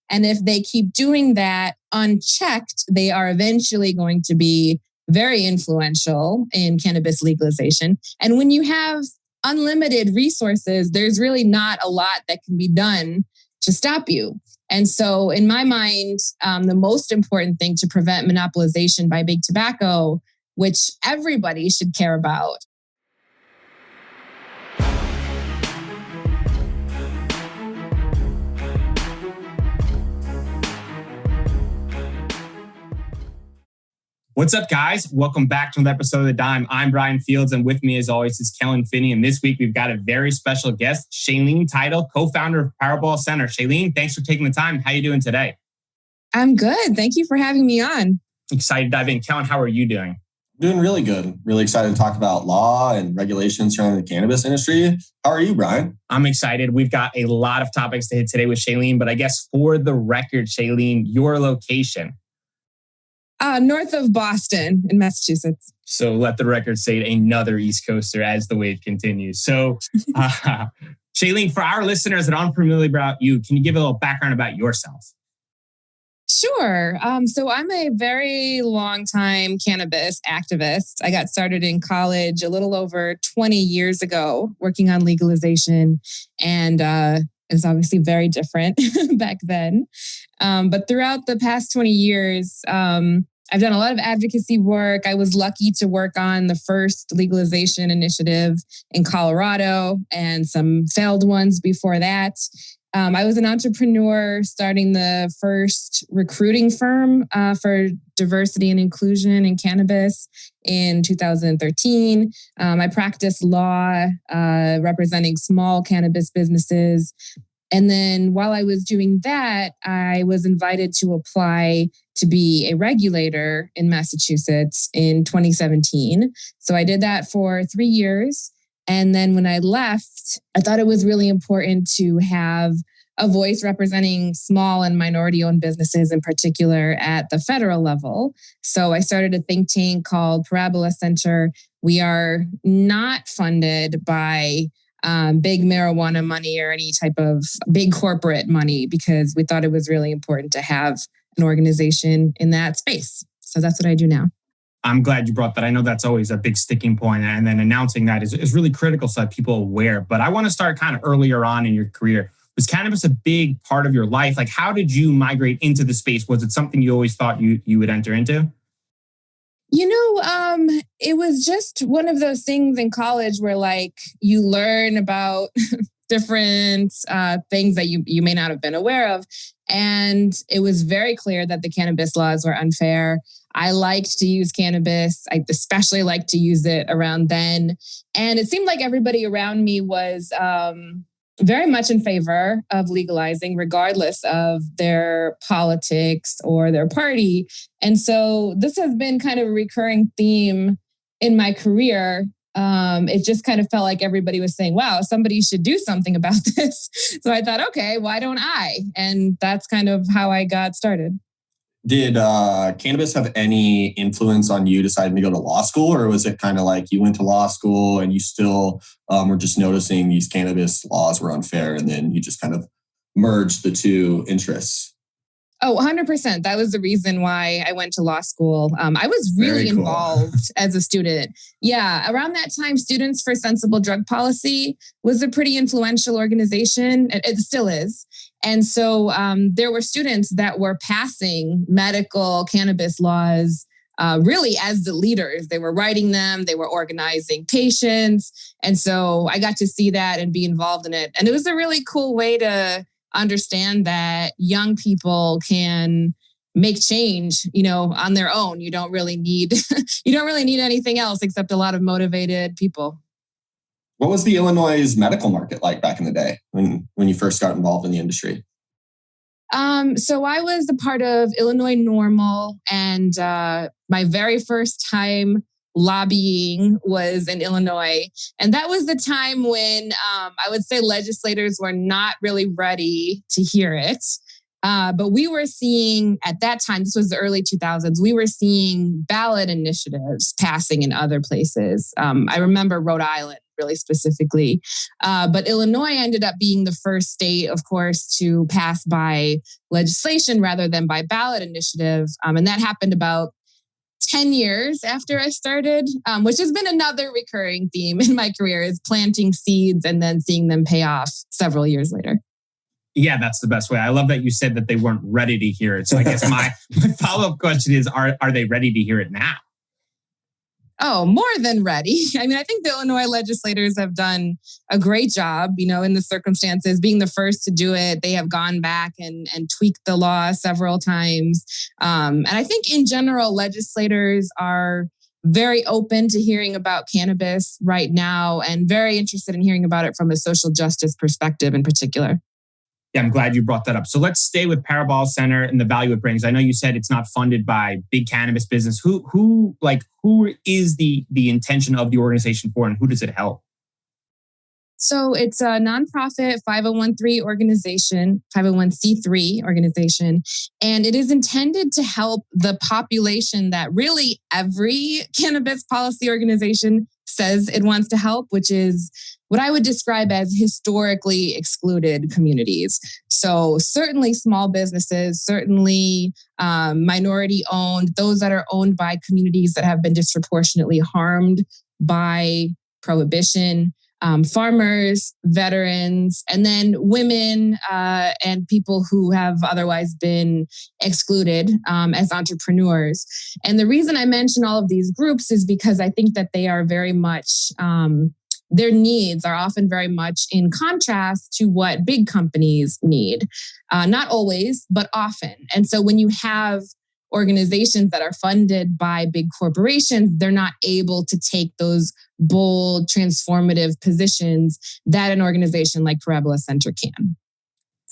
And if they keep doing that unchecked, they are eventually going to be very influential in cannabis legalization. And when you have unlimited resources, there's really not a lot that can be done to stop you. And so in my mind, the most important thing to prevent monopolization by big tobacco, which everybody should care about. What's up, guys? Welcome back to another episode of The Dime. I'm Brian Fields, and with me, as always, is Kellen Finney. And this week, we've got a very special guest, Shaleen Title, co-founder of Parabola Center. Shaleen, thanks for taking the time. How are you doing today? I'm good. Thank you for having me on. Excited to dive in. Kellen, how are you doing? Doing really good. Really excited to talk about law and regulations surrounding the cannabis industry. How are you, Brian? I'm excited. We've got a lot of topics to hit today with Shaleen, but I guess for the record, Shaleen, your location? North of Boston in Massachusetts. So let the record say another East Coaster as the wave continues. So, Shaleen, for our listeners that aren't familiar about you, can you give a little background about yourself? Sure. So I'm a very long time cannabis activist. I got started in college a little over 20 years ago, working on legalization. And it was obviously very different back then. But throughout the past 20 years, I've done a lot of advocacy work. I was lucky to work on the first legalization initiative in Colorado and some failed ones before that. I was an entrepreneur starting the first recruiting firm for diversity and inclusion in cannabis in 2013. I practiced law representing small cannabis businesses. And then while I was doing that, I was invited to apply to be a regulator in Massachusetts in 2017. So I did that for 3 years. And then when I left, I thought it was really important to have a voice representing small and minority-owned businesses in particular at the federal level. So I started a think tank called Parabola Center. We are not funded by big marijuana money or any type of big corporate money because we thought it was really important to have an organization in that space. So that's what I do now. I'm glad you brought that. I know that's always a big sticking point, and then announcing that is really critical so that people are aware. But I want to start kind of earlier on in your career. Was cannabis a big part of your life? Like, how did you migrate into the space? Was it something you always thought you would enter into? It was just one of those things in college where like you learn about different things that you may not have been aware of. And it was very clear that the cannabis laws were unfair. I liked to use cannabis. I especially liked to use it around then. And it seemed like everybody around me was very much in favor of legalizing, regardless of their politics or their party. And so this has been kind of a recurring theme in my career. It just kind of felt like everybody was saying, wow, somebody should do something about this. So I thought, okay, why don't I? And that's kind of how I got started. Did cannabis have any influence on you deciding to go to law school? Or was it kind of like you went to law school and you still were just noticing these cannabis laws were unfair and then you just kind of merged the two interests? Oh, 100%. That was the reason why I went to law school. I was really involved as a student. Yeah, around that time, Students for Sensible Drug Policy was a pretty influential organization. It still is. And so there were students that were passing medical cannabis laws really as the leaders. They were writing them, they were organizing patients. And so I got to see that and be involved in it. And it was a really cool way to understand that young people can make change, on their own. You don't really need anything else except a lot of motivated people. What was the Illinois' medical market like back in the day when you first got involved in the industry? So I was a part of Illinois Normal, and my very first time lobbying was in Illinois. And that was the time when I would say legislators were not really ready to hear it. But we were seeing at that time, this was the early 2000s, we were seeing ballot initiatives passing in other places. I remember Rhode Island really specifically. But Illinois ended up being the first state, of course, to pass by legislation rather than by ballot initiative. And that happened about 10 years after I started, which has been another recurring theme in my career, is planting seeds and then seeing them pay off several years later. Yeah, that's the best way. I love that you said that they weren't ready to hear it. So I guess my follow-up question is, are they ready to hear it now? Oh, more than ready. I mean, I think the Illinois legislators have done a great job, in the circumstances, being the first to do it. They have gone back and tweaked the law several times. And I think in general, legislators are very open to hearing about cannabis right now and very interested in hearing about it from a social justice perspective in particular. Yeah, I'm glad you brought that up. So let's stay with Parabola Center and the value it brings. I know you said it's not funded by big cannabis business. Who is the intention of the organization for, and who does it help? So it's a nonprofit 501c3 organization, and it is intended to help the population that really every cannabis policy organization says it wants to help, which is what I would describe as historically excluded communities. So certainly small businesses, certainly minority owned, those that are owned by communities that have been disproportionately harmed by prohibition, farmers, veterans, and then women and people who have otherwise been excluded as entrepreneurs. And the reason I mention all of these groups is because I think that they are very much, their needs are often very much in contrast to what big companies need. Not always, but often. And so when you have organizations that are funded by big corporations, they're not able to take those bold, transformative positions that an organization like Parabola Center can.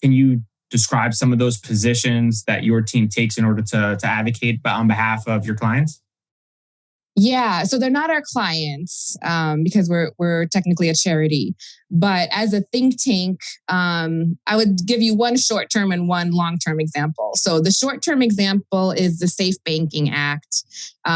Can you describe some of those positions that your team takes in order to advocate on behalf of your clients? Yeah, so they're not our clients because we're technically a charity. But as a think tank, I would give you one short-term and one long-term example. So the short-term example is the Safe Banking Act.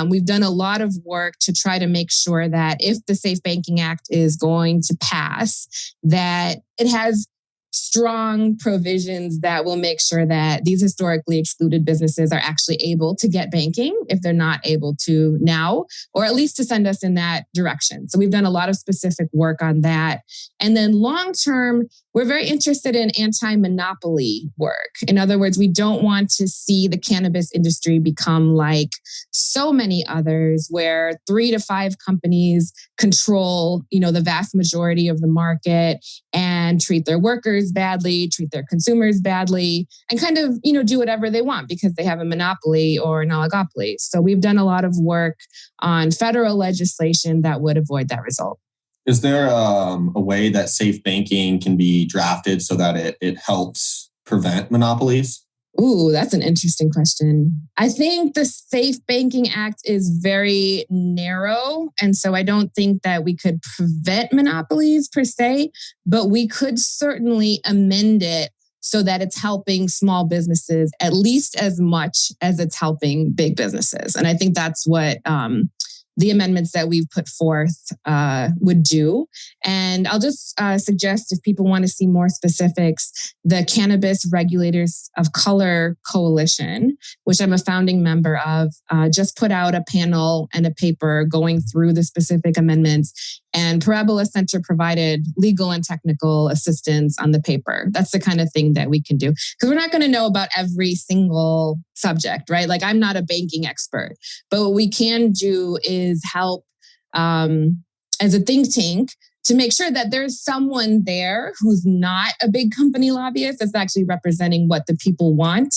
We've done a lot of work to try to make sure that if the Safe Banking Act is going to pass, that it has strong provisions that will make sure that these historically excluded businesses are actually able to get banking if they're not able to now, or at least to send us in that direction. So we've done a lot of specific work on that. And then long term, we're very interested in anti-monopoly work. In other words, we don't want to see the cannabis industry become like so many others where 3 to 5 companies control, the vast majority of the market and treat their workers badly, treat their consumers badly, and kind of, do whatever they want because they have a monopoly or an oligopoly. So we've done a lot of work on federal legislation that would avoid that result. Is there a way that safe banking can be drafted so that it helps prevent monopolies? Ooh, that's an interesting question. I think the Safe Banking Act is very narrow. And so I don't think that we could prevent monopolies per se, but we could certainly amend it so that it's helping small businesses at least as much as it's helping big businesses. And I think that's what the amendments that we've put forth would do. And I'll just suggest, if people want to see more specifics, the Cannabis Regulators of Color Coalition, which I'm a founding member of, just put out a panel and a paper going through the specific amendments. And Parabola Center provided legal and technical assistance on the paper. That's the kind of thing that we can do. Because we're not going to know about every single subject, right? Like, I'm not a banking expert. But what we can do is help as a think tank to make sure that there's someone there who's not a big company lobbyist that's actually representing what the people want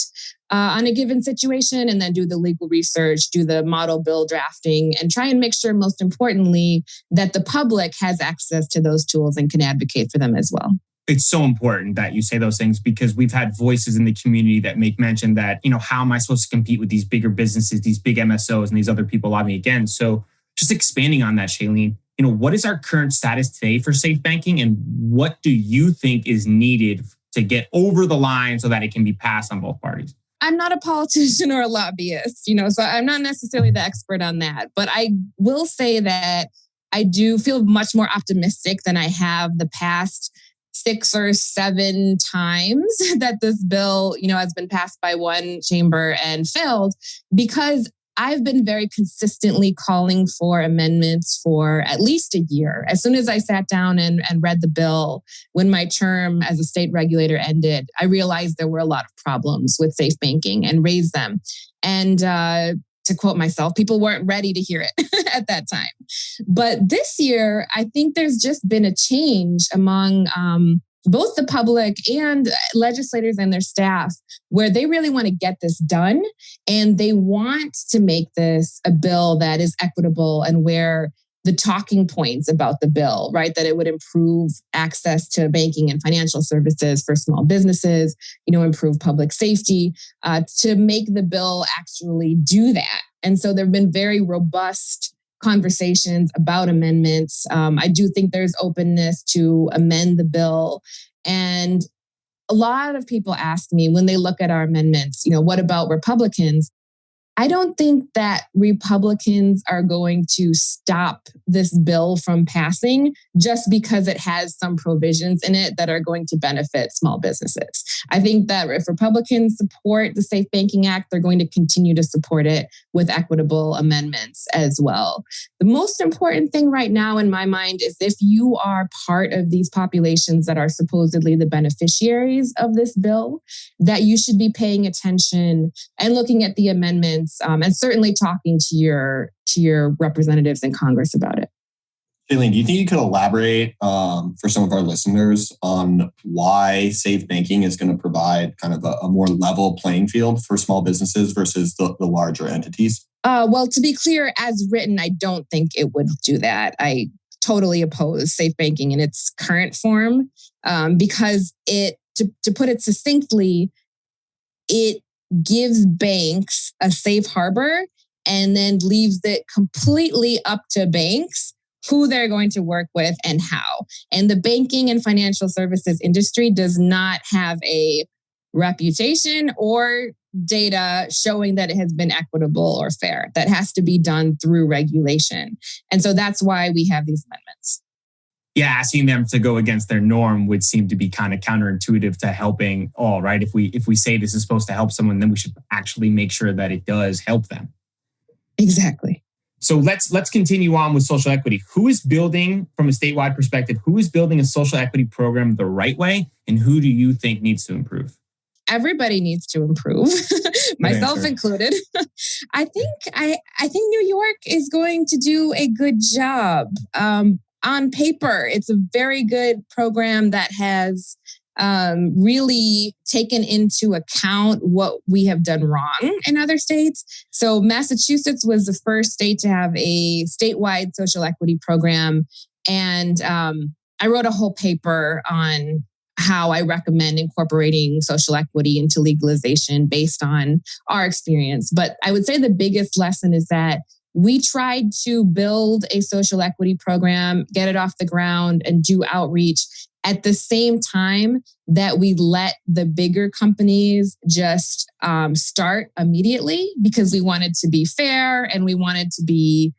on a given situation, and then do the legal research, do the model bill drafting, and try and make sure, most importantly, that the public has access to those tools and can advocate for them as well. It's so important that you say those things, because we've had voices in the community that make mention that, how am I supposed to compete with these bigger businesses, these big MSOs, and these other people lobbying against? So just expanding on that, Shaleen, what is our current status today for safe banking, and what do you think is needed to get over the line so that it can be passed on both parties? I'm not a politician or a lobbyist, so I'm not necessarily the expert on that. But I will say that I do feel much more optimistic than I have the past 6 or 7 times that this bill, has been passed by one chamber and failed, because I've been very consistently calling for amendments for at least a year. As soon as I sat down and read the bill, when my term as a state regulator ended, I realized there were a lot of problems with safe banking and raised them. And to quote myself, people weren't ready to hear it at that time. But this year, I think there's just been a change among both the public and legislators and their staff, where they really want to get this done. And they want to make this a bill that is equitable, and where the talking points about the bill, right, that it would improve access to banking and financial services for small businesses, improve public safety, to make the bill actually do that. And so there have been very robust conversations about amendments. I do think there's openness to amend the bill. And a lot of people ask me when they look at our amendments, what about Republicans? I don't think that Republicans are going to stop this bill from passing just because it has some provisions in it that are going to benefit small businesses. I think that if Republicans support the Safe Banking Act, they're going to continue to support it with equitable amendments as well. The most important thing right now in my mind is, if you are part of these populations that are supposedly the beneficiaries of this bill, that you should be paying attention and looking at the amendments, and certainly talking to your representatives in Congress about it. Shaleen, do you think you could elaborate for some of our listeners on why safe banking is going to provide kind of a more level playing field for small businesses versus the larger entities? Well, to be clear, as written, I don't think it would do that. I totally oppose safe banking in its current form, because to put it succinctly, it gives banks a safe harbor and then leaves it completely up to banks who they're going to work with and how. And the banking and financial services industry does not have a reputation or data showing that it has been equitable or fair. That has to be done through regulation. And so that's why we have these amendments. Yeah, asking them to go against their norm would seem to be kind of counterintuitive to helping all, right? If we say this is supposed to help someone, then we should actually make sure that it does help them. Exactly. So let's continue on with social equity. Who is building, from a statewide perspective, who is building a social equity program the right way, and who do you think needs to improve? Everybody needs to improve, myself included. I think New York is going to do a good job. On paper, it's a very good program that has really taken into account what we have done wrong in other states. So Massachusetts was the first state to have a statewide social equity program. And I wrote a whole paper on how I recommend incorporating social equity into legalization based on our experience. But I would say the biggest lesson is that we tried to build a social equity program, get it off the ground, and do outreach at the same time that we let the bigger companies just start immediately, because we wanted to be fair and we wanted to be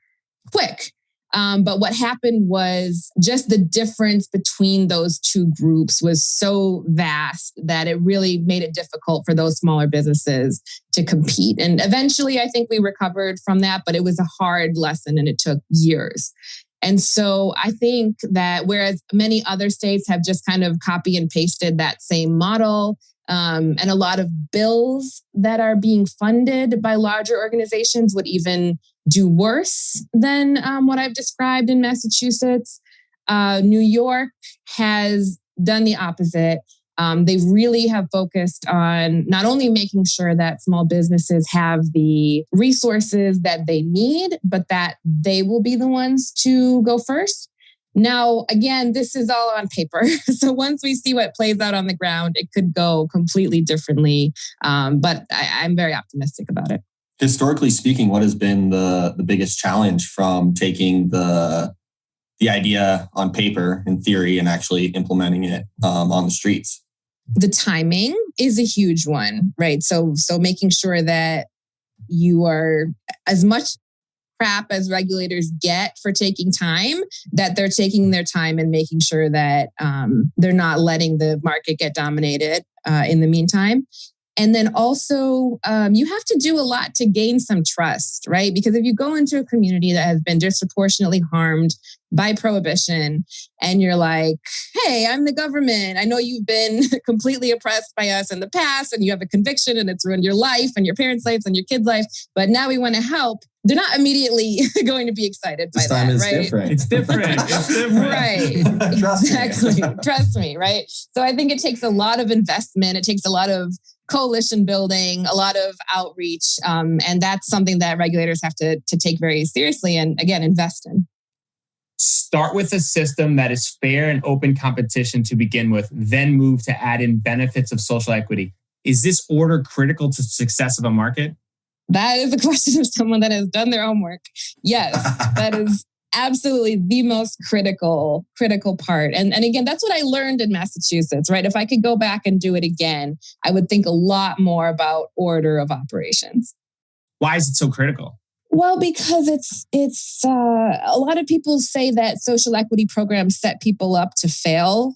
quick. But what happened was just the difference between those two groups was so vast that it really made it difficult for those smaller businesses to compete. And eventually, I think we recovered from that, but it was a hard lesson and it took years. And so I think that whereas many other states have just kind of copy and pasted that same model, and a lot of bills that are being funded by larger organizations would even do worse than what I've described in Massachusetts. New York has done the opposite. They really have focused on not only making sure that small businesses have the resources that they need, but that they will be the ones to go first. Now, again, this is all on paper. So once we see what plays out on the ground, it could go completely differently. But I'm very optimistic about it. Historically speaking, what has been the biggest challenge from taking the idea on paper in theory and actually implementing it on the streets? The timing is a huge one, right? So making sure that you are as much crap as regulators get for taking time, that they're taking their time and making sure that they're not letting the market get dominated in the meantime. And then also, you have to do a lot to gain some trust, right? Because if you go into a community that has been disproportionately harmed by prohibition and you're like, hey, I'm the government. I know you've been completely oppressed by us in the past and you have a conviction and it's ruined your life and your parents' lives and your kids' life, but now we want to help. They're not immediately going to be excited by that, right? Different. It's different. It's different. Right. Exactly. Trust me, right? So I think it takes a lot of investment. It takes a lot of coalition building, a lot of outreach. And that's something that regulators have to take very seriously and, again, invest in. Start with a system that is fair and open competition to begin with, then move to add in benefits of social equity. Is this order critical to the success of a market? That is a question of someone that has done their homework. Yes, that is absolutely the most critical part. And again, that's what I learned in Massachusetts, right? If I could go back and do it again, I would think a lot more about order of operations. Why is it so critical? Well, because it's a lot of people say that social equity programs set people up to fail.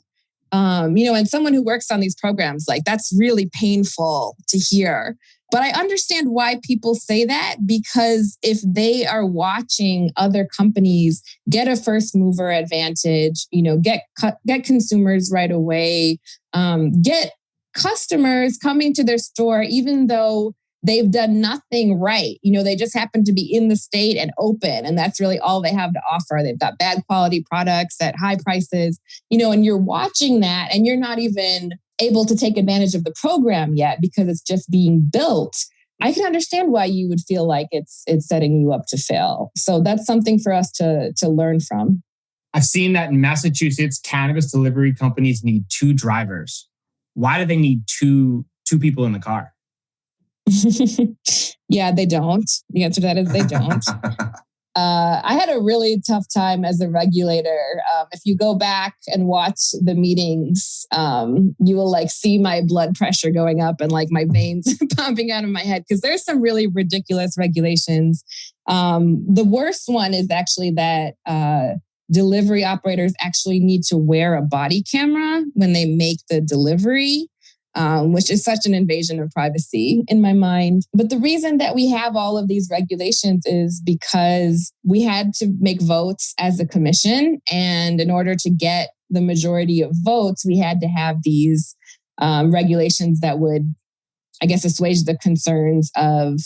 And someone who works on these programs, like, that's really painful to hear. But I understand why people say that, because if they are watching other companies get a first mover advantage, get consumers right away, get customers coming to their store, even though they've done nothing right. They just happen to be in the state and open, and that's really all they have to offer. They've got bad quality products at high prices, and you're watching that and you're not even able to take advantage of the program yet because it's just being built. I can understand why you would feel like it's setting you up to fail. So that's something for us to learn from. I've seen that in Massachusetts, cannabis delivery companies need 2 drivers. Why do they need two people in the car? Yeah, they don't. The answer to that is they don't. I had a really tough time as a regulator. If you go back and watch the meetings, you will see my blood pressure going up and my veins pumping out of my head, because there's some really ridiculous regulations. The worst one is actually that delivery operators actually need to wear a body camera when they make the delivery. Which is such an invasion of privacy in my mind. But the reason that we have all of these regulations is because we had to make votes as a commission. And in order to get the majority of votes, we had to have these regulations that would, I guess, assuage the concerns of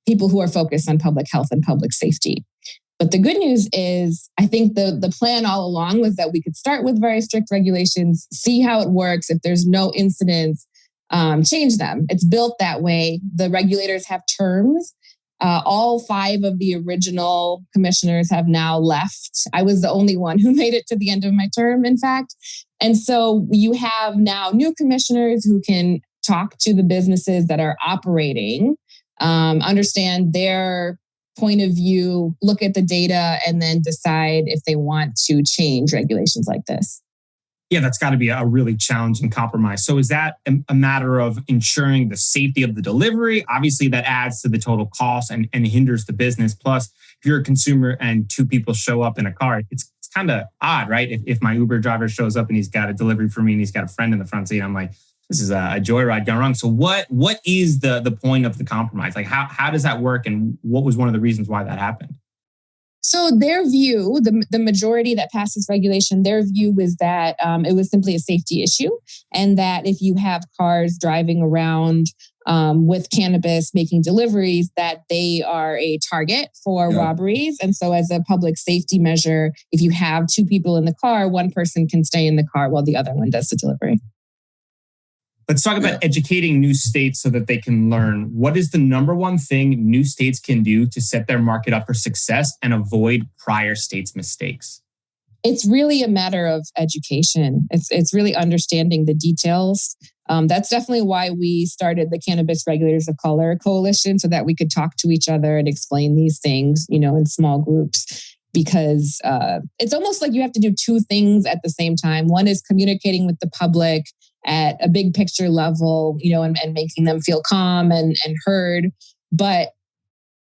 people who are focused on public health and public safety. But the good news is, I think the plan all along was that we could start with very strict regulations, see how it works. If there's no incidents, change them. It's built that way. The regulators have terms. All 5 of the original commissioners have now left. I was the only one who made it to the end of my term, in fact. And so you have now new commissioners who can talk to the businesses that are operating, understand their point of view, look at the data, and then decide if they want to change regulations like this. Yeah, that's got to be a really challenging compromise. So is that a matter of ensuring the safety of the delivery? Obviously, that adds to the total cost and hinders the business. Plus, if you're a consumer and 2 people show up in a car, it's kind of odd, right? If my Uber driver shows up and he's got a delivery for me and he's got a friend in the front seat, I'm like, this is a joyride gone wrong. So what is the point of the compromise? How does that work? And what was one of the reasons why that happened? So their view, the majority that passed this regulation, their view was that it was simply a safety issue, and that if you have cars driving around with cannabis making deliveries, that they are a target for robberies. And so as a public safety measure, if you have 2 people in the car, one person can stay in the car while the other one does the delivery. Let's talk about educating new states so that they can learn. What is the number one thing new states can do to set their market up for success and avoid prior states' mistakes? It's really a matter of education. It's really understanding the details. That's definitely why we started the Cannabis Regulators of Color Coalition, so that we could talk to each other and explain these things, in small groups. Because it's almost like you have to do 2 things at the same time. One is communicating with the public at a big picture level, and making them feel calm and heard. But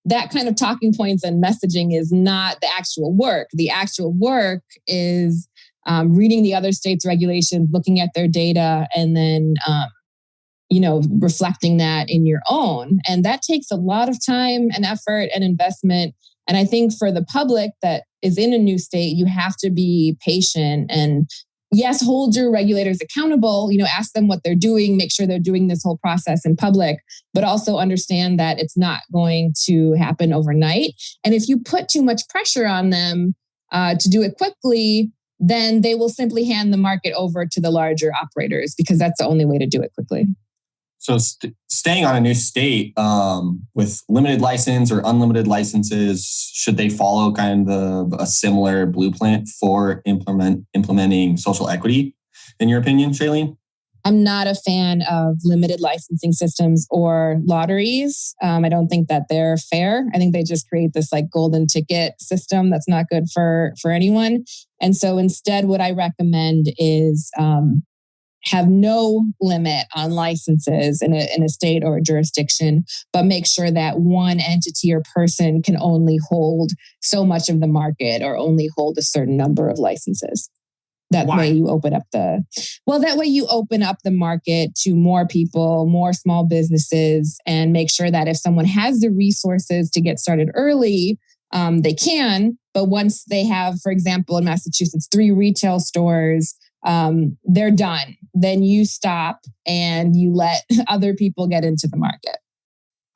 that kind of talking points and messaging is not the actual work. The actual work is reading the other states' regulations, looking at their data, and then reflecting that in your own. And that takes a lot of time and effort and investment. And I think for the public that is in a new state, you have to be patient and yes, hold your regulators accountable, ask them what they're doing, make sure they're doing this whole process in public, but also understand that it's not going to happen overnight. And if you put too much pressure on them to do it quickly, then they will simply hand the market over to the larger operators because that's the only way to do it quickly. So staying on a new state with limited license or unlimited licenses, should they follow kind of a similar blueprint for implementing social equity, in your opinion, Shaleen? I'm not a fan of limited licensing systems or lotteries. I don't think that they're fair. I think they just create this like golden ticket system that's not good for anyone. And so instead, what I recommend is have no limit on licenses in a state or a jurisdiction, but make sure that one entity or person can only hold so much of the market or only hold a certain number of licenses. That way you open up the market to more people, more small businesses, and make sure that if someone has the resources to get started early, they can. But once they have, for example, in Massachusetts, 3 retail stores, they're done. Then you stop and you let other people get into the market.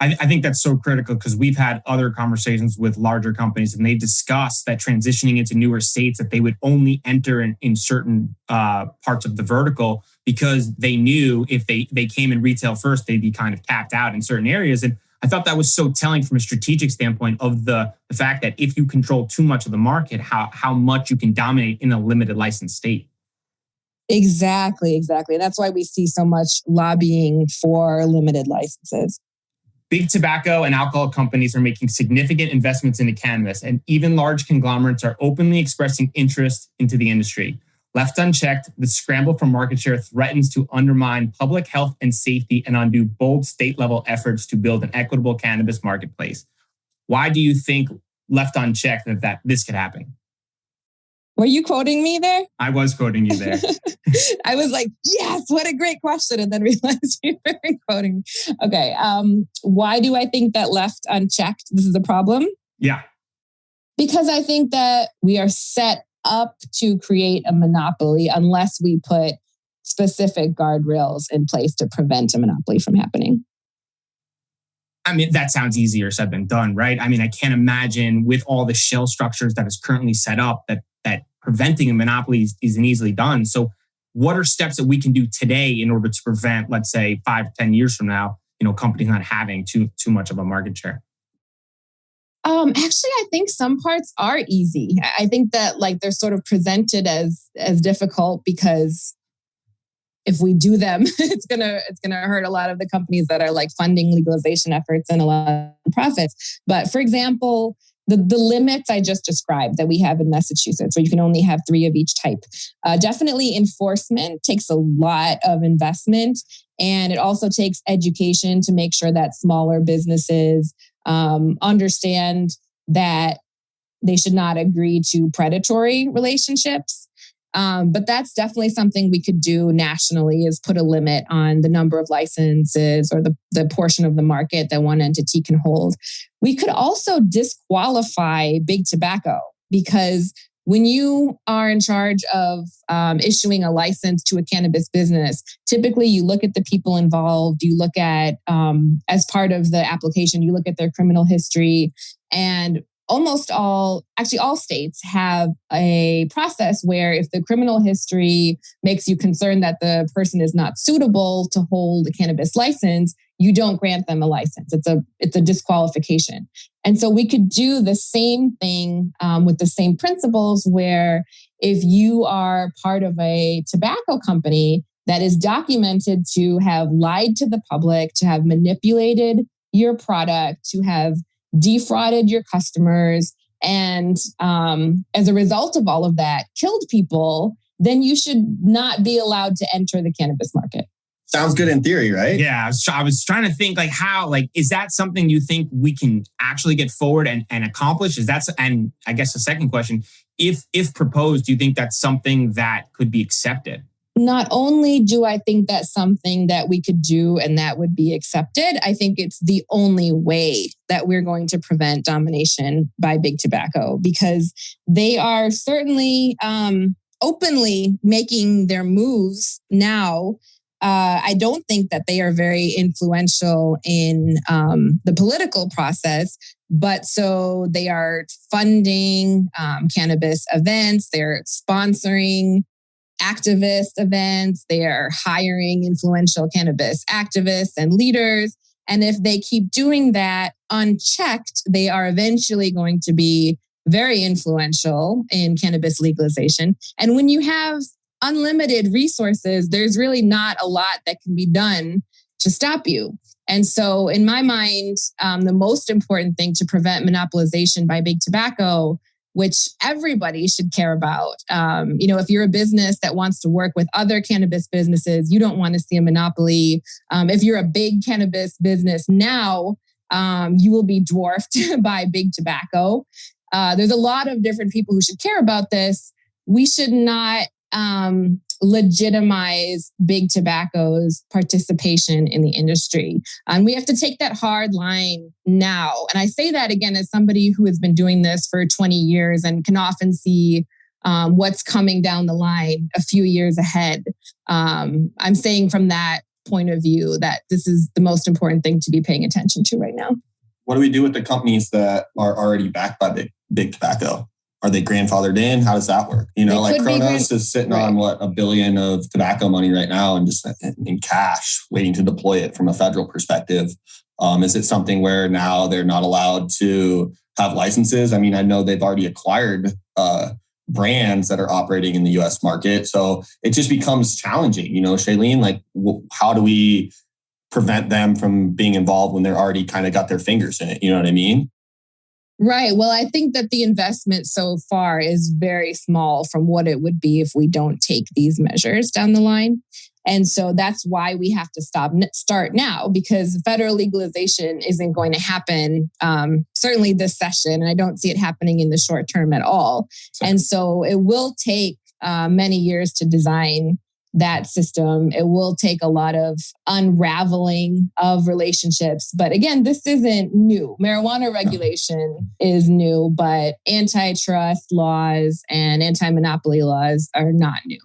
I think that's so critical because we've had other conversations with larger companies and they discuss that transitioning into newer states that they would only enter in certain parts of the vertical because they knew if they came in retail first, they'd be kind of tapped out in certain areas. And I thought that was so telling from a strategic standpoint of the fact that if you control too much of the market, how much you can dominate in a limited license state. Exactly. That's why we see so much lobbying for limited licenses. Big tobacco and alcohol companies are making significant investments into cannabis, and even large conglomerates are openly expressing interest into the industry. Left unchecked, the scramble for market share threatens to undermine public health and safety and undo bold state-level efforts to build an equitable cannabis marketplace. Why do you think, left unchecked, that this could happen? Were you quoting me there? I was quoting you there. I was like, yes, what a great question. And then realized you were quoting me. Okay. Why do I think that left unchecked, this is a problem? Yeah. Because I think that we are set up to create a monopoly unless we put specific guardrails in place to prevent a monopoly from happening. I mean, that sounds easier said than done, right? I mean, I can't imagine with all the shell structures that is currently set up that preventing a monopoly isn't easily done. So what are steps that we can do today in order to prevent, let's say 5 to 10 years from now, companies not having too much of a market share? Actually, I think some parts are easy. I think that they're sort of presented as difficult because if we do them, it's gonna hurt a lot of the companies that are funding legalization efforts and a lot of profits. But for example, the limits I just described that we have in Massachusetts, where you can only have 3 of each type. Definitely enforcement takes a lot of investment, and it also takes education to make sure that smaller businesses understand that they should not agree to predatory relationships. But that's definitely something we could do nationally, is put a limit on the number of licenses or the portion of the market that one entity can hold. We could also disqualify big tobacco, because when you are in charge of issuing a license to a cannabis business, typically you look at the people involved, you look at, as part of the application, you look at their criminal history, and almost all states have a process where if the criminal history makes you concerned that the person is not suitable to hold a cannabis license, you don't grant them a license. It's a disqualification. And so we could do the same thing with the same principles, where if you are part of a tobacco company that is documented to have lied to the public, to have manipulated your product, to have defrauded your customers, and as a result of all of that, killed people, then you should not be allowed to enter the cannabis market. Sounds good in theory, right? Yeah, I was trying to think like how, like, is that something you think we can actually get forward and accomplish? And I guess the second question, if proposed, do you think that's something that could be accepted? Not only do I think that's something that we could do and that would be accepted, I think it's the only way that we're going to prevent domination by big tobacco, because they are certainly openly making their moves now. I don't think that they are very influential in the political process, but so they are funding cannabis events, they're sponsoring activist events, they are hiring influential cannabis activists and leaders. And if they keep doing that unchecked, they are eventually going to be very influential in cannabis legalization. And when you have unlimited resources, there's really not a lot that can be done to stop you. And so in my mind, the most important thing to prevent monopolization by big tobacco, which everybody should care about. If you're a business that wants to work with other cannabis businesses, you don't want to see a monopoly. If you're a big cannabis business now, you will be dwarfed by big tobacco. There's a lot of different people who should care about this. We should not legitimize big tobacco's participation in the industry. And we have to take that hard line now. And I say that again as somebody who has been doing this for 20 years and can often see what's coming down the line a few years ahead. I'm saying from that point of view that this is the most important thing to be paying attention to right now. What do we do with the companies that are already backed by big tobacco? Are they grandfathered in? How does that work? Like Kronos is sitting on $1 billion of tobacco money right now and just in cash, waiting to deploy it from a federal perspective. Is it something where now they're not allowed to have licenses? I mean, I know they've already acquired brands that are operating in the US market. So it just becomes challenging, Shaleen, like how do we prevent them from being involved when they're already kind of got their fingers in it? You know what I mean? Right. Well, I think that the investment so far is very small from what it would be if we don't take these measures down the line. And so that's why we have to start now, because federal legalization isn't going to happen, certainly this session. And I don't see it happening in the short term at all. And so it will take many years to design that system. It will take a lot of unraveling of relationships. But again, this isn't new. Marijuana regulation is new, but antitrust laws and anti-monopoly laws are not new.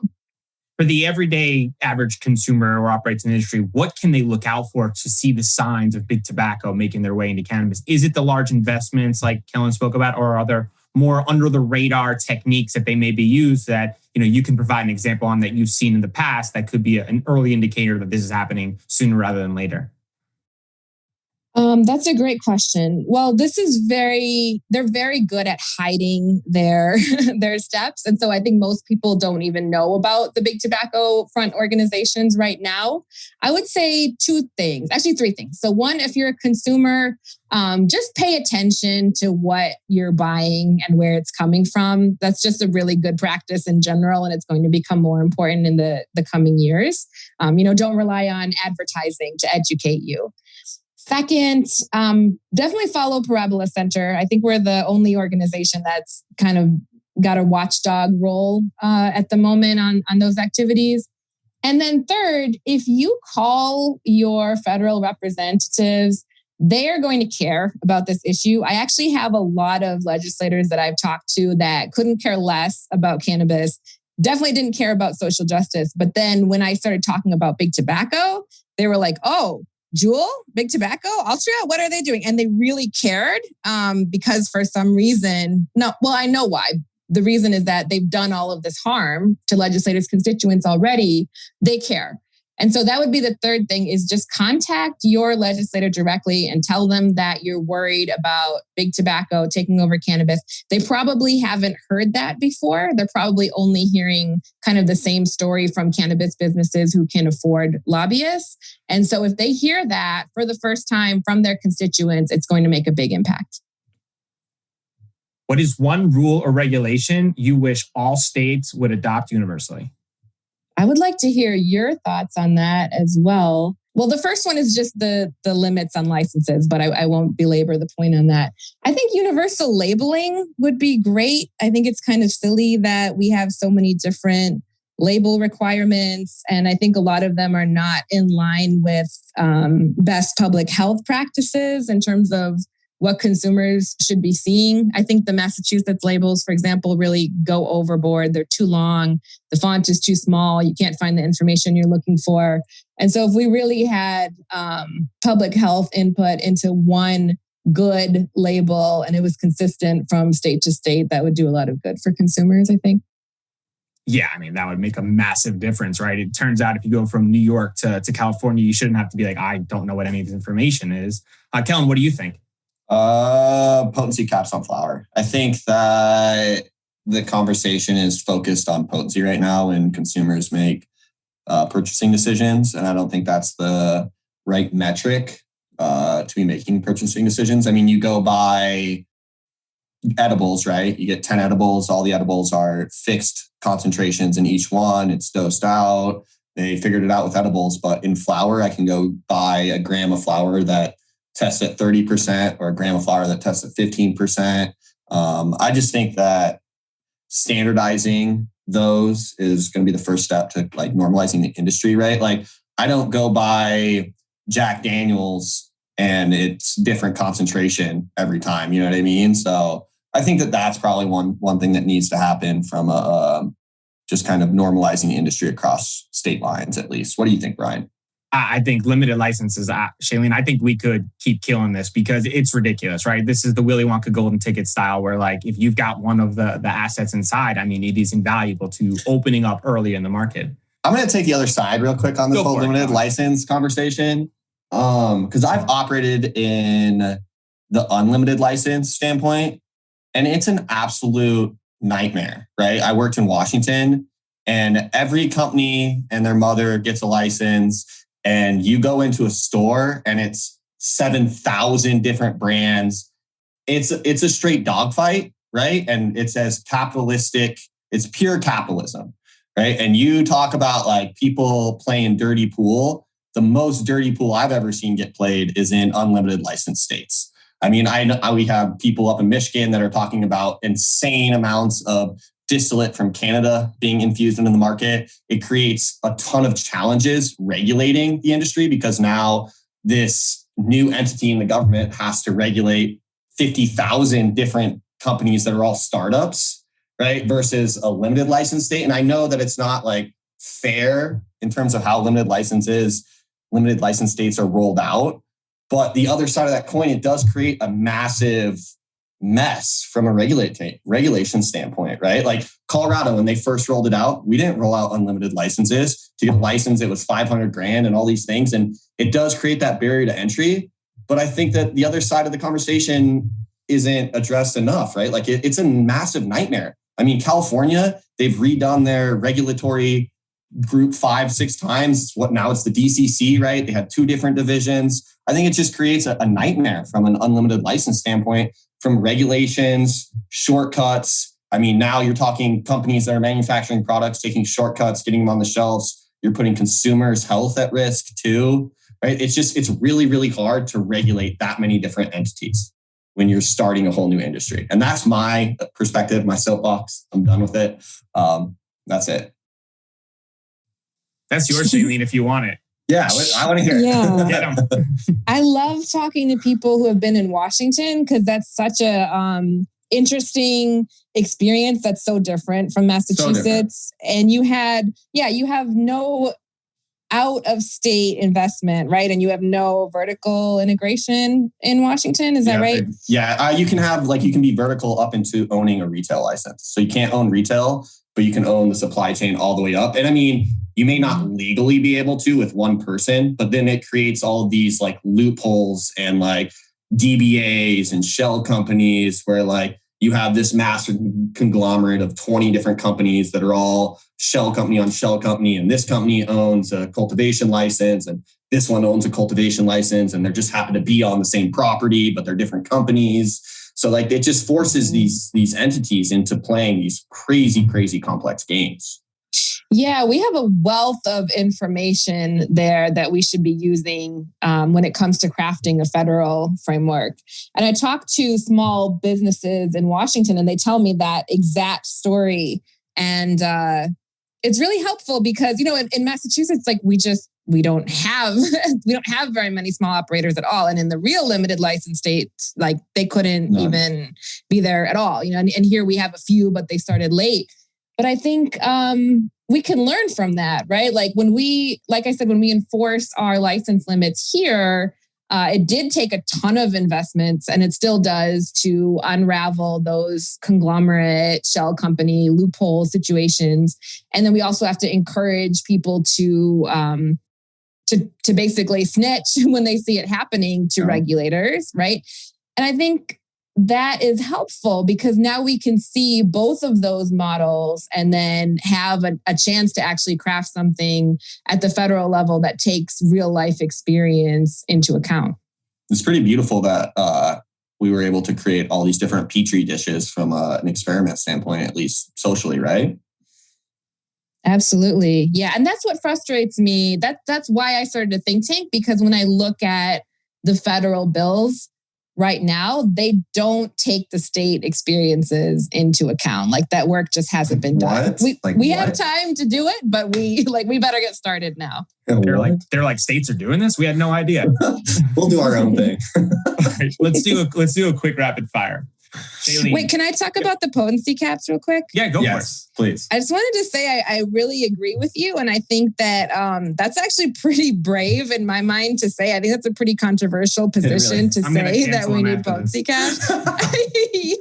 For the everyday average consumer who operates in the industry, what can they look out for to see the signs of big tobacco making their way into cannabis? Is it the large investments like Kellen spoke about, or are there more under the radar techniques that they may be used that you can provide an example on that you've seen in the past that could be an early indicator that this is happening sooner rather than later? That's a great question. Well, they're very good at hiding their steps. And so I think most people don't even know about the big tobacco front organizations right now. I would say three things. So one, if you're a consumer, just pay attention to what you're buying and where it's coming from. That's just a really good practice in general, and it's going to become more important in the coming years. Don't rely on advertising to educate you. Second, definitely follow Parabola Center. I think we're the only organization that's kind of got a watchdog role at the moment on those activities. And then third, if you call your federal representatives, they are going to care about this issue. I actually have a lot of legislators that I've talked to that couldn't care less about cannabis, definitely didn't care about social justice. But then when I started talking about big tobacco, they were like, oh, Jewel, big tobacco, Altria, what are they doing? And they really cared because for some reason, I know why. The reason is that they've done all of this harm to legislators' constituents already. They care. And so that would be the third thing, is just contact your legislator directly and tell them that you're worried about big tobacco taking over cannabis. They probably haven't heard that before. They're probably only hearing kind of the same story from cannabis businesses who can afford lobbyists. And so if they hear that for the first time from their constituents, it's going to make a big impact. What is one rule or regulation you wish all states would adopt universally? I would like to hear your thoughts on that as well. Well, the first one is just the limits on licenses, but I won't belabor the point on that. I think universal labeling would be great. I think it's kind of silly that we have so many different label requirements, and I think a lot of them are not in line with best public health practices in terms of what consumers should be seeing. I think the Massachusetts labels, for example, really go overboard. They're too long. The font is too small. You can't find the information you're looking for. And so if we really had public health input into one good label and it was consistent from state to state, that would do a lot of good for consumers, I think. Yeah, I mean, that would make a massive difference, right? It turns out if you go from New York to California, you shouldn't have to be like, I don't know what any of this information is. Kellen, what do you think? Potency caps on flower. I think that the conversation is focused on potency right now when consumers make purchasing decisions. And I don't think that's the right metric to be making purchasing decisions. I mean, you go by edibles, right? You get 10 edibles. All the edibles are fixed concentrations in each one. It's dosed out. They figured it out with edibles. But in flower, I can go buy a gram of flower that tests at 30% or a gram of flour that tests at 15%. I just think that standardizing those is going to be the first step to like normalizing the industry, right? Like I don't go buy Jack Daniels and it's different concentration every time. You know what I mean? So I think that that's probably one thing that needs to happen from just kind of normalizing the industry across state lines, at least. What do you think, Brian? I think limited licenses, Shaleen, I think we could keep killing this because it's ridiculous, right? This is the Willy Wonka golden ticket style where like, if you've got one of the assets inside, I mean, it is invaluable to opening up early in the market. I'm going to take the other side real quick on this whole limited license conversation. Because I've operated in the unlimited license standpoint and it's an absolute nightmare, right? I worked in Washington and every company and their mother gets a license. And you go into a store and it's 7,000 different brands. It's a straight dogfight, right? And it's as capitalistic, it's pure capitalism, right? And you talk about like people playing dirty pool. The most dirty pool I've ever seen get played is in unlimited license states. I mean, we have people up in Michigan that are talking about insane amounts of distillate from Canada being infused into the market. It creates a ton of challenges regulating the industry because now this new entity in the government has to regulate 50,000 different companies that are all startups, right? Versus a limited license state. And I know that it's not like fair in terms of how limited license states are rolled out. But the other side of that coin, it does create a massive mess from a regulation standpoint, right? Like Colorado, when they first rolled it out, we didn't roll out unlimited licenses. To get a license, it was $500,000 and all these things. And it does create that barrier to entry. But I think that the other side of the conversation isn't addressed enough, right? Like it's a massive nightmare. I mean, California, they've redone their regulatory group 5-6 times. Now it's the DCC, right? They had 2 different divisions. I think it just creates a nightmare from an unlimited license standpoint, from regulations, shortcuts. I mean, now you're talking companies that are manufacturing products, taking shortcuts, getting them on the shelves. You're putting consumers' health at risk too, right? It's really, really hard to regulate that many different entities when you're starting a whole new industry. And that's my perspective, my soapbox. I'm done with it. That's it. That's yours, Shaleen, if you want it. Yeah, I want to hear it. Yeah. I love talking to people who have been in Washington because that's such a interesting experience that's so different from Massachusetts. And you have no out of state investment, right? And you have no vertical integration in Washington. Is that right? Yeah, you can be vertical up into owning a retail license. So you can't own retail, but you can own the supply chain all the way up. And I mean, you may not legally be able to with one person, but then it creates all of these like loopholes and like DBAs and shell companies where like you have this massive conglomerate of 20 different companies that are all shell company on shell company. And this company owns a cultivation license and this one owns a cultivation license and they just happen to be on the same property, but they're different companies. So like it just forces these entities into playing these crazy, crazy complex games. Yeah, we have a wealth of information there that we should be using when it comes to crafting a federal framework. And I talk to small businesses in Washington, and they tell me that exact story. And it's really helpful because, in Massachusetts, like we don't have very many small operators at all. And in the real limited license states, like they couldn't even be there at all. And here we have a few, but they started late. But I think we can learn from that, right? Like like I said, when we enforce our license limits here, it did take a ton of investments, and it still does, to unravel those conglomerate shell company loophole situations. And then we also have to encourage people to basically snitch when they see it happening to regulators, right? And I think that is helpful because now we can see both of those models and then have a chance to actually craft something at the federal level that takes real life experience into account. It's pretty beautiful that we were able to create all these different petri dishes from an experiment standpoint, at least socially, right? Absolutely. Yeah. And that's what frustrates me. That's why I started a think tank, because when I look at the federal bills right now, they don't take the state experiences into account. Like that work just hasn't been done. We have time to do it, but we better get started now. They're like states are doing this. We had no idea. We'll do our own thing. Right, let's do a quick rapid fire. Shaleen. Wait, can I talk about the potency caps real quick? Yeah, go for it. Please. I just wanted to say I really agree with you. And I think that that's actually pretty brave in my mind to say. I think that's a pretty controversial position to say that we need potency caps.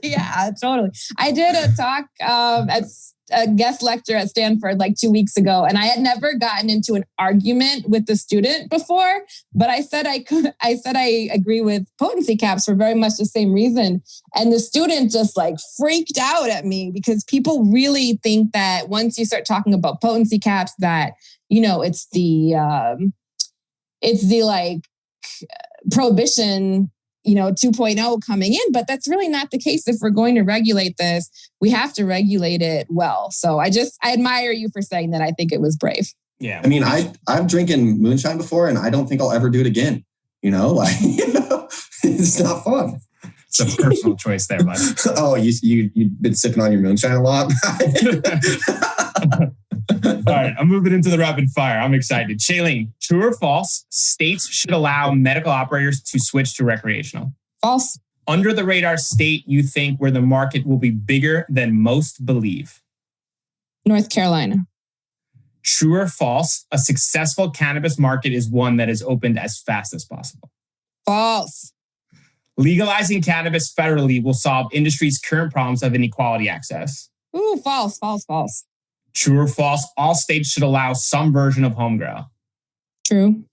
Yeah, totally. I did a talk at a guest lecture at Stanford like 2 weeks ago, and I had never gotten into an argument with the student before, but I said I agree with potency caps for very much the same reason. And the student just like freaked out at me because people really think that once you start talking about potency caps, that, it's the like prohibition 2.0 coming in, but that's really not the case. If we're going to regulate this, we have to regulate it well. So I admire you for saying that. I think it was brave. Yeah. I mean, I'm drinking moonshine before, and I don't think I'll ever do it again. It's not fun. It's a personal choice there, bud. Oh, you've been sipping on your moonshine a lot. All right, I'm moving into the rapid fire. I'm excited. Shaleen, true or false? States should allow medical operators to switch to recreational. False. Under the radar state you think where the market will be bigger than most believe? North Carolina. True or false? A successful cannabis market is one that is opened as fast as possible. False. Legalizing cannabis federally will solve industry's current problems of inequality access. Ooh, false. True or false? All states should allow some version of home grow. True.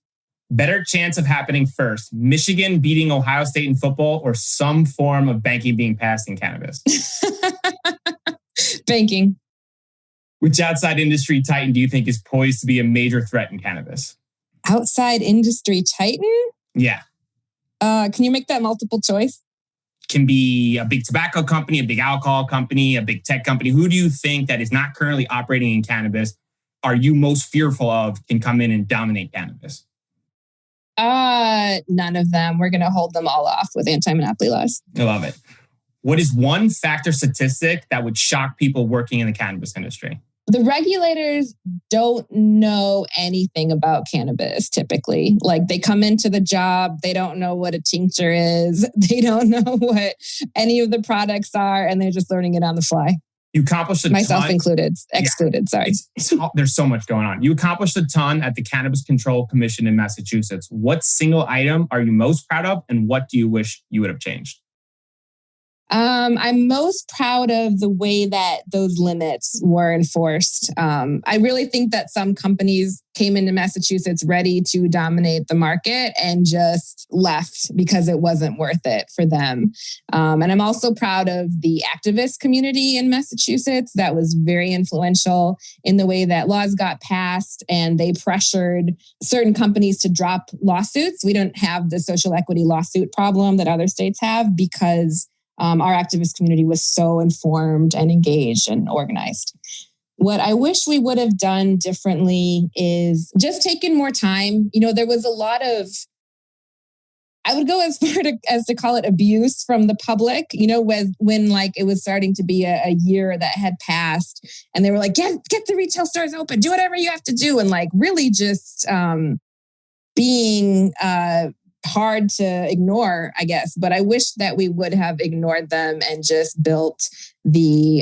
Better chance of happening first, Michigan beating Ohio State in football or some form of banking being passed in cannabis? Banking. Which outside industry titan do you think is poised to be a major threat in cannabis? Outside industry titan? Yeah. Can you make that multiple choice? Can be a big tobacco company, a big alcohol company, a big tech company. Who do you think that is not currently operating in cannabis are you most fearful of can come in and dominate cannabis? None of them. We're going to hold them all off with anti-monopoly laws. I love it. What is one factor statistic that would shock people working in the cannabis industry? The regulators don't know anything about cannabis typically. Like they come into the job, they don't know what a tincture is. They don't know what any of the products are, and they're just learning it on the fly. You accomplished a Myself ton. included. Excluded, sorry. There's so much going on. You accomplished a ton at the Cannabis Control Commission in Massachusetts. What single item are you most proud of, and what do you wish you would have changed? I'm most proud of the way that those limits were enforced. I really think that some companies came into Massachusetts ready to dominate the market and just left because it wasn't worth it for them. And I'm also proud of the activist community in Massachusetts that was very influential in the way that laws got passed and they pressured certain companies to drop lawsuits. We don't have the social equity lawsuit problem that other states have because our activist community was so informed and engaged and organized. What I wish we would have done differently is just taken more time. There was a lot of, I would go as far as to call it abuse from the public, when like it was starting to be a year that had passed and they were like, get the retail stores open, do whatever you have to do. And like really just being hard to ignore, I guess. But I wish that we would have ignored them and just built the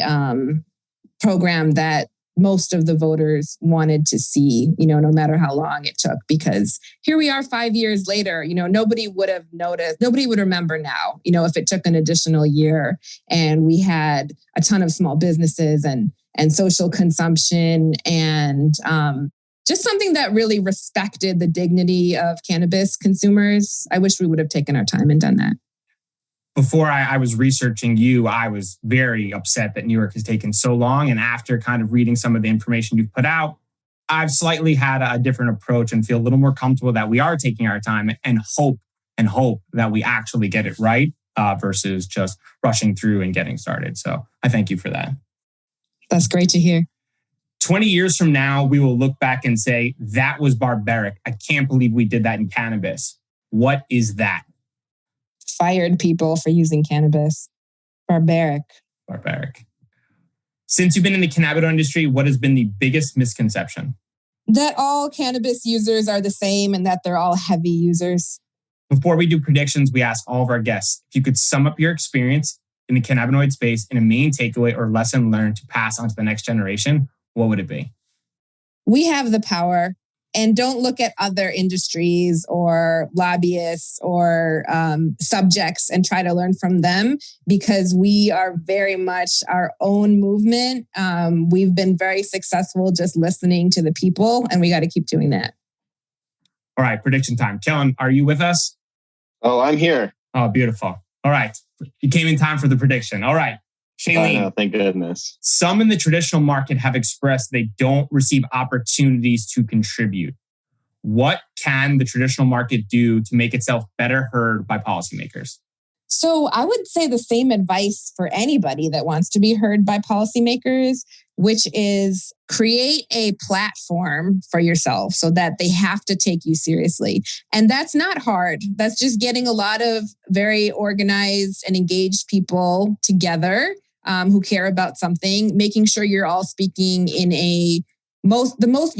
program that most of the voters wanted to see, no matter how long it took, because here we are 5 years later, nobody would have noticed, nobody would remember now, if it took an additional year and we had a ton of small businesses and social consumption and just something that really respected the dignity of cannabis consumers. I wish we would have taken our time and done that. Before I was researching you, I was very upset that New York has taken so long. And after kind of reading some of the information you've put out, I've slightly had a different approach and feel a little more comfortable that we are taking our time and hope that we actually get it right versus just rushing through and getting started. So I thank you for that. That's great to hear. 20 years from now, we will look back and say, that was barbaric. I can't believe we did that in cannabis. What is that? Fired people for using cannabis. Barbaric. Since you've been in the cannabis industry, what has been the biggest misconception? That all cannabis users are the same and that they're all heavy users. Before we do predictions, we ask all of our guests, if you could sum up your experience in the cannabinoid space in a main takeaway or lesson learned to pass on to the next generation, what would it be? We have the power. And don't look at other industries or lobbyists or subjects and try to learn from them, because we are very much our own movement. We've been very successful just listening to the people, and we got to keep doing that. All right, prediction time. Kellen, are you with us? Oh, I'm here. Oh, beautiful. All right. You came in time for the prediction. All right. Shaleen, no, thank goodness. Some in the traditional market have expressed they don't receive opportunities to contribute. What can the traditional market do to make itself better heard by policymakers? So I would say the same advice for anybody that wants to be heard by policymakers, which is create a platform for yourself so that they have to take you seriously. And that's not hard. That's just getting a lot of very organized and engaged people together who care about something, making sure you're all speaking in the most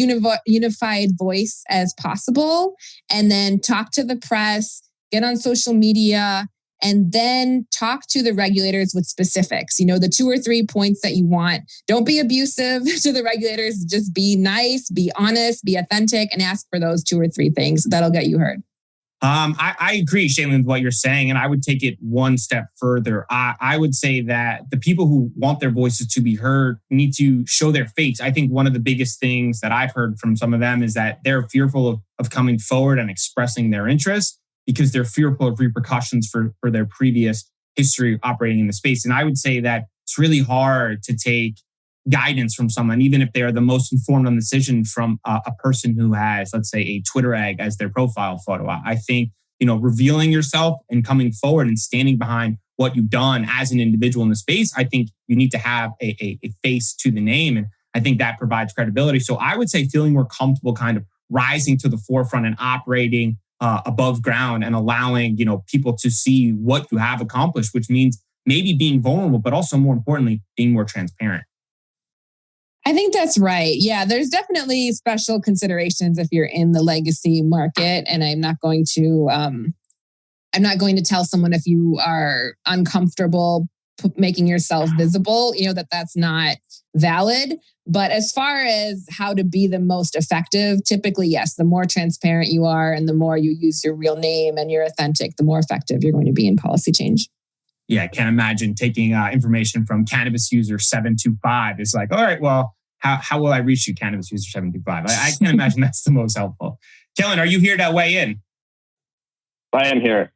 unified voice as possible, and then talk to the press, get on social media, and then talk to the regulators with specifics. The 2 or 3 points that you want. Don't be abusive to the regulators. Just be nice, be honest, be authentic, and ask for those 2 or 3 things. That'll get you heard. I agree, Shaleen, with what you're saying, and I would take it one step further. I would say that the people who want their voices to be heard need to show their face. I think one of the biggest things that I've heard from some of them is that they're fearful of coming forward and expressing their interests because they're fearful of repercussions for their previous history of operating in the space. And I would say that it's really hard to take guidance from someone, even if they are the most informed on the decision, from a person who has, let's say, a Twitter egg as their profile photo. I think, revealing yourself and coming forward and standing behind what you've done as an individual in the space, I think you need to have a face to the name. And I think that provides credibility. So I would say feeling more comfortable kind of rising to the forefront and operating above ground and allowing, people to see what you have accomplished, which means maybe being vulnerable, but also more importantly, being more transparent. I think that's right. Yeah, there's definitely special considerations if you're in the legacy market, and I'm not going to tell someone if you are uncomfortable making yourself visible, that's not valid. But as far as how to be the most effective, typically, yes, the more transparent you are and the more you use your real name and you're authentic, the more effective you're going to be in policy change. Yeah, I can't imagine taking information from cannabis user 725. It's like, all right, well, how will I reach you, cannabis user 725? I can't imagine that's the most helpful. Kellen, are you here to weigh in? I am here.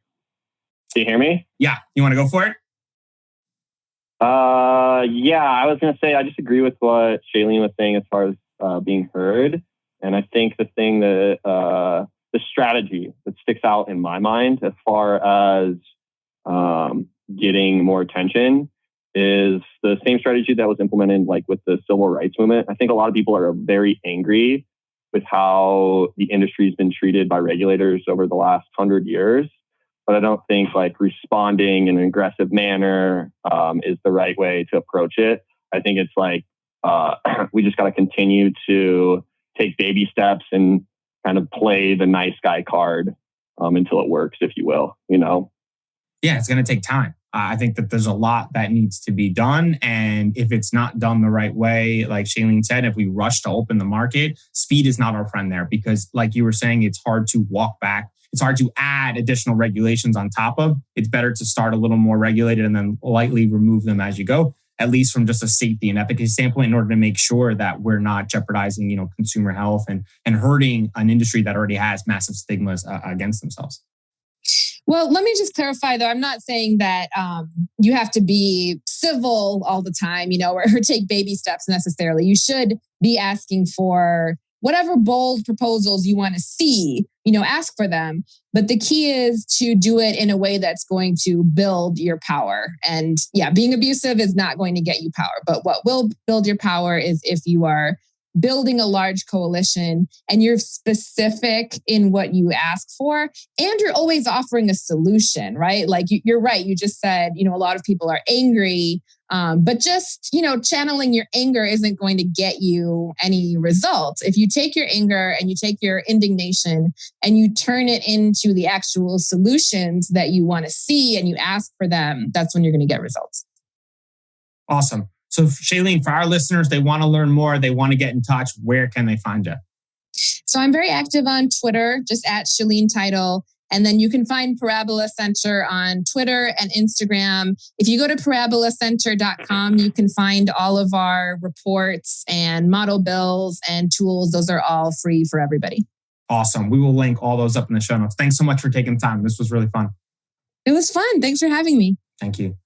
Do you hear me? Yeah. You want to go for it? Yeah, I was going to say, I just agree with what Shaleen was saying as far as being heard. And I think the thing that the strategy that sticks out in my mind as far as getting more attention is the same strategy that was implemented like with the civil rights movement. I think a lot of people are very angry with how the industry has been treated by regulators over the last 100 years. But I don't think like responding in an aggressive manner is the right way to approach it. I think it's like we just got to continue to take baby steps and kind of play the nice guy card until it works, if you will, you know? Yeah, it's going to take time. I think that there's a lot that needs to be done. And if it's not done the right way, like Shaleen said, if we rush to open the market, speed is not our friend there because like you were saying, it's hard to walk back. It's hard to add additional regulations on top of. It's better to start a little more regulated and then lightly remove them as you go, at least from just a safety and efficacy standpoint, in order to make sure that we're not jeopardizing, consumer health and hurting an industry that already has massive stigmas against themselves. Well, let me just clarify, though. I'm not saying that you have to be civil all the time, or take baby steps necessarily. You should be asking for whatever bold proposals you want to see, ask for them. But the key is to do it in a way that's going to build your power. And yeah, being abusive is not going to get you power. But what will build your power is if you are building a large coalition and you're specific in what you ask for and you're always offering a solution, right? Like you're right. You just said, a lot of people are angry, but just, channeling your anger isn't going to get you any results. If you take your anger and you take your indignation and you turn it into the actual solutions that you want to see and you ask for them, that's when you're going to get results. Awesome. So Shaleen, for our listeners, they want to learn more, they want to get in touch, where can they find you? So I'm very active on Twitter, just at Shaleen Title. And then you can find Parabola Center on Twitter and Instagram. If you go to parabolacenter.com, you can find all of our reports and model bills and tools. Those are all free for everybody. Awesome. We will link all those up in the show notes. Thanks so much for taking the time. This was really fun. It was fun. Thanks for having me. Thank you.